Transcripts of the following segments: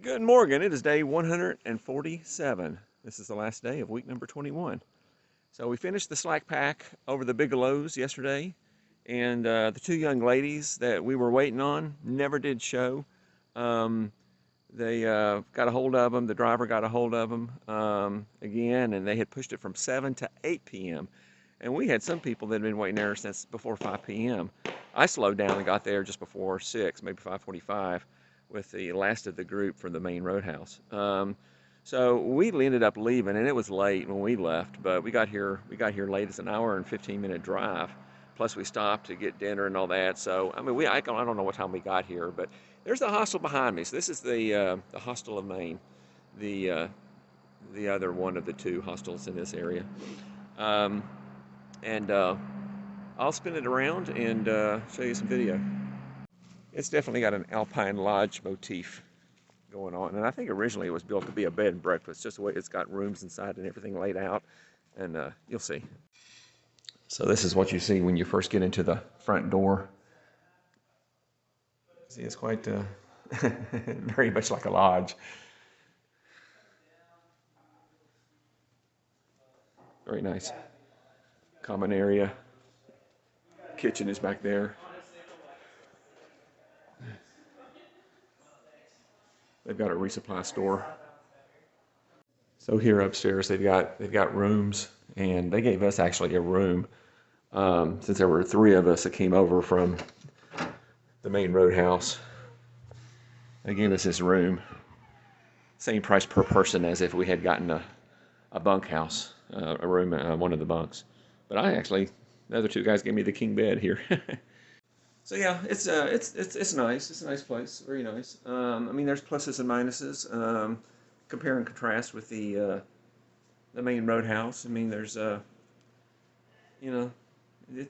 Good morning. It is day 147. This is the last day of week number 21. So we finished the slack pack over the Bigelows yesterday, and the two young ladies that we were waiting on never did show. They got a hold of them. The driver got a hold of them again, and they had pushed it from 7 to 8 p.m. And we had some people that had been waiting there since before 5 p.m. I slowed down and got there just before 6, maybe 5:45. With the last of the group from the main roadhouse. So we ended up leaving, and it was late when we left, but we got here late. It's an hour and 15-minute drive. Plus we stopped to get dinner and all that. So I mean, I don't know what time we got here, but there's the hostel behind me. So this is the Hostel of Maine, the other one of the two hostels in this area. And I'll spin it around and show you some video. It's definitely got an Alpine Lodge motif going on, and I think originally it was built to be a bed and breakfast, just the way it's got rooms inside and everything laid out, and you'll see. So this is what you see when you first get into the front door. See, it's quite very much like a lodge. Very nice. Common area. Kitchen is back there. They've got a resupply store. So here upstairs they've got rooms, and they gave us actually a room since there were 3 of us that came over from the main roadhouse. They gave us this room, same price per person as if we had gotten a bunkhouse, a room, one of the bunks. But the other 2 guys gave me the king bed here. So yeah, it's nice. It's a nice place, very nice. I mean, there's pluses and minuses. Compare and contrast with the main roadhouse. I mean, there's you know, you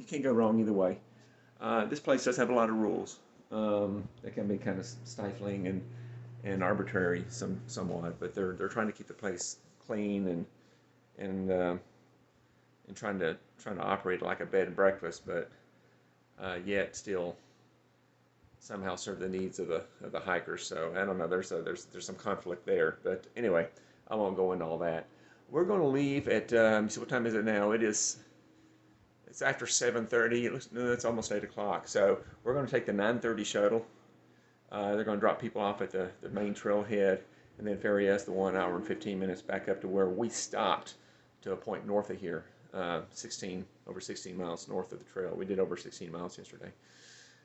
can't go wrong either way. This place does have a lot of rules. They can be kind of stifling and arbitrary somewhat, but they're trying to keep the place clean and trying to operate like a bed and breakfast, but yet still somehow serve the needs of the hikers. So I don't know. There's some conflict there, but anyway, I won't go into all that. We're going to leave at so what time is it now? It's after 7:30. It's almost 8 o'clock. So we're going to take the 9:30 shuttle. They're going to drop people off at the main trailhead and then ferry us the 1 hour and 15 minutes back up to where we stopped, to a point north of here. Over 16 miles north of the trail. We did over 16 miles yesterday.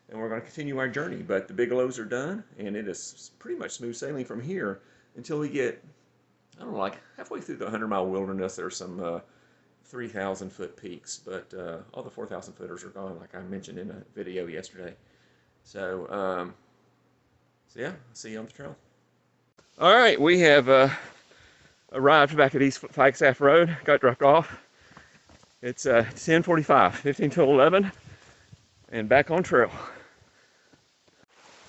And we're going to continue our journey, but the Bigelows are done, and it is pretty much smooth sailing from here until we get, I don't know, like halfway through the 100-mile wilderness. There's some 3,000-foot peaks, but all the 4,000-footers are gone, like I mentioned in a video yesterday. So yeah, I'll see you on the trail. All right, we have arrived back at East Flagstaff Road. Got dropped off. It's 10:45, 15 till 11, and back on trail.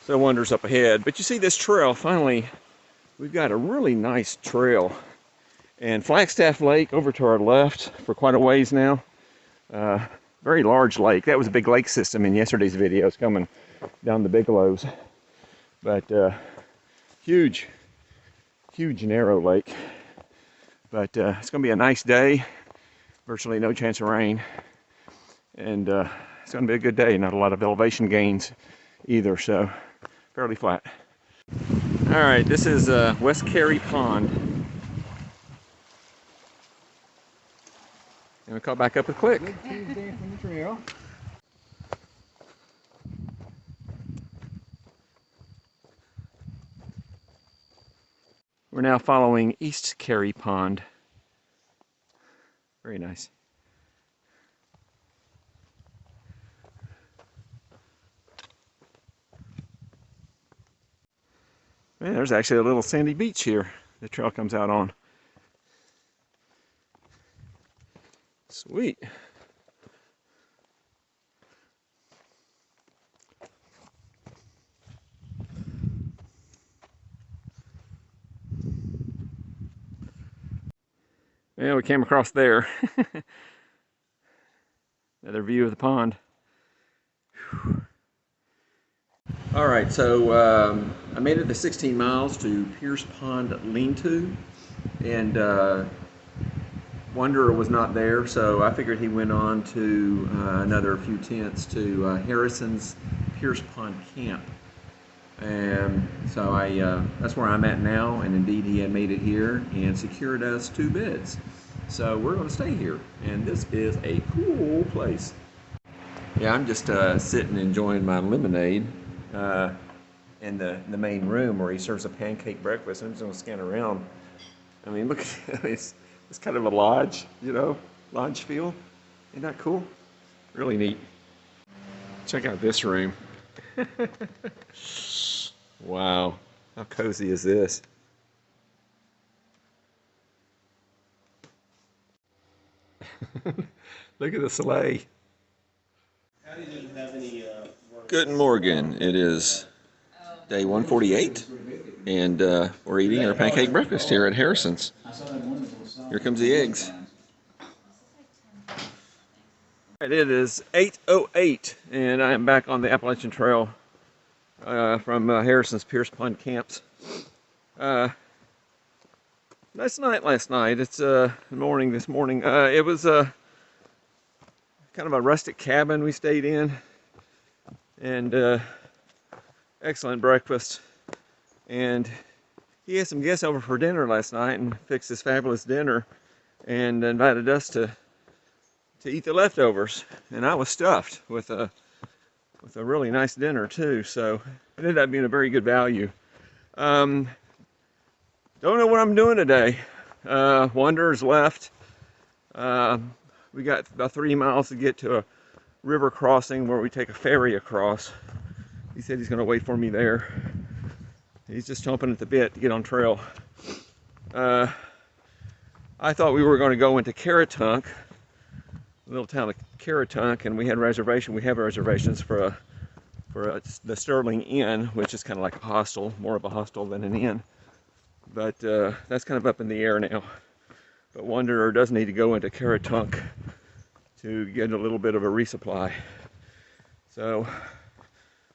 So wonders up ahead, but you see this trail, finally, we've got a really nice trail. And Flagstaff Lake over to our left for quite a ways now. Very large lake. That was a big lake system in yesterday's videos coming down the Bigelows. But huge narrow lake. But it's going to be a nice day. Virtually no chance of rain, and it's going to be a good day. Not a lot of elevation gains either, so fairly flat. All right, this is West Carey Pond. And we call back up with Click. Good Tuesday from the trail. We're now following East Carey Pond. Very nice. Man, there's actually a little sandy beach here the trail comes out on. Sweet. Yeah, we came across there. Another view of the pond. Whew. All right, so I made it the 16 miles to Pierce Pond Lean-To, and Wanderer was not there, so I figured he went on to another few tents to Harrison's Pierce Pond Camp. And so that's where I'm at now, and indeed he had made it here and secured us 2 beds. So we're going to stay here, and this is a cool place. Yeah, I'm just sitting enjoying my lemonade in the main room where he serves a pancake breakfast. I'm just going to scan around. I mean, look, it's kind of a lodge, lodge feel. Isn't that cool? Really neat. Check out this room. Wow, how cozy is this? Look at the sleigh. Good morning. It is day 148, and we're eating our pancake breakfast here at Harrison's. Here comes the eggs. It is 8:08, and I am back on the Appalachian Trail from Harrison's Pierce Pond camps. Nice night last night. It's morning this morning. It was kind of a rustic cabin we stayed in, and excellent breakfast. And he had some guests over for dinner last night and fixed this fabulous dinner and invited us to eat the leftovers. And I was stuffed with a really nice dinner too. So it ended up being a very good value. Don't know what I'm doing today. Wanderer's left. We got about 3 miles to get to a river crossing where we take a ferry across. He said he's going to wait for me there. He's just chomping at the bit to get on trail. I thought we were going to go into Caratunk, a little town of Caratunk, and we have reservations for the Sterling Inn, which is kind of like a hostel, more of a hostel than an inn. But that's kind of up in the air now. But Wanderer does need to go into Caratunk to get a little bit of a resupply. So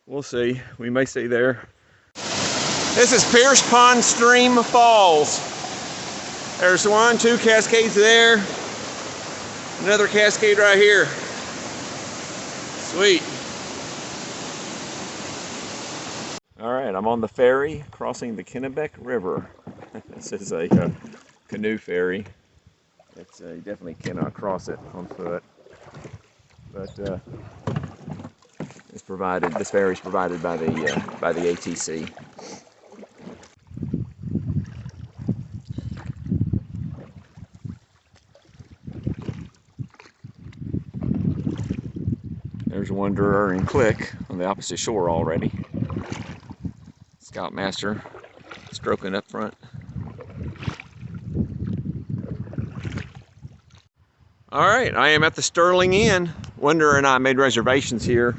we'll see. We may stay there. This is Pierce Pond Stream Falls. There's 1, 2 cascades there. Another cascade right here. Sweet. All right, I'm on the ferry crossing the Kennebec River. This is a canoe ferry. You definitely cannot cross it on foot, but this ferry is provided by the ATC. There's Wanderer and Click on the opposite shore already. Scoutmaster stroking up front. All right, I am at the Sterling Inn. Wanderer and I made reservations here,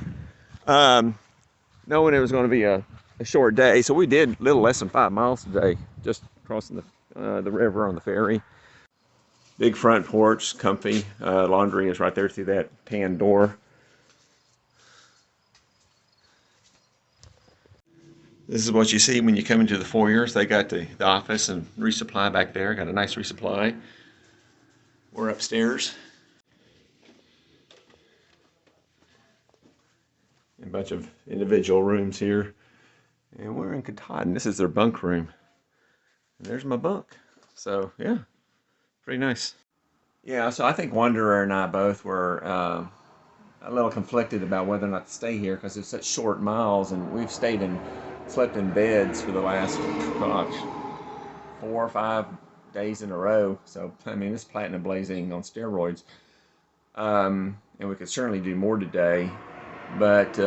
knowing it was going to be a short day. So we did a little less than 5 miles today, just crossing the river on the ferry. Big front porch, comfy. Laundry is right there through that tan door. This is what you see when you come into the foyers. They got the office and resupply back there. Got a nice resupply. We're upstairs. A bunch of individual rooms here. And we're in Katahdin. This is their bunk room. And there's my bunk. So, yeah, pretty nice. Yeah, so I think Wanderer and I both were a little conflicted about whether or not to stay here because it's such short miles, and we've slept in beds for the last, 4 or 5 days in a row. So, I mean, it's platinum blazing on steroids. And we could certainly do more today. But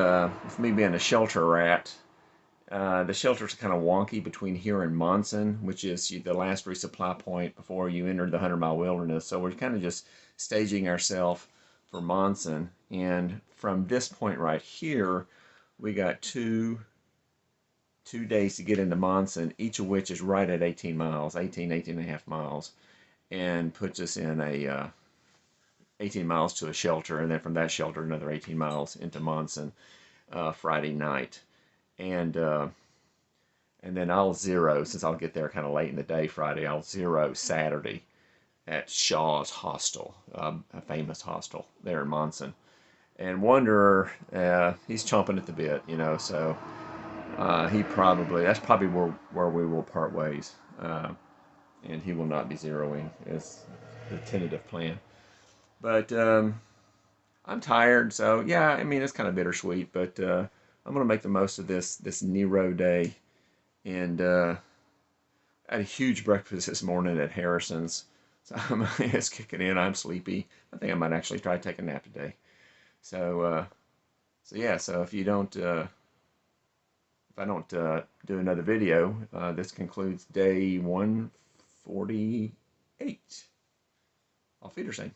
with me being a shelter rat, the shelter's kind of wonky between here and Monson, which is the last resupply point before you enter the 100-mile wilderness. So we're kind of just staging ourselves for Monson. And from this point right here, we got two days to get into Monson, each of which is right at 18 miles, 18 and a half miles, and puts us in a 18 miles to a shelter, and then from that shelter another 18 miles into Monson Friday night. and then I'll zero, since I'll get there kind of late in the day Friday. I'll zero Saturday at Shaw's Hostel, a famous hostel there in Monson. And Wanderer, he's chomping at the bit, you know. So that's probably where we will part ways, and he will not be zeroing is the tentative plan. But I'm tired, so yeah. I mean, it's kind of bittersweet, but I'm gonna make the most of this Nero day. And I had a huge breakfast this morning at Harrison's, so it's kicking in. I'm sleepy. I think I might actually try to take a nap today. So yeah. So if I don't do another video, this concludes day 148. Auf Wiedersehen.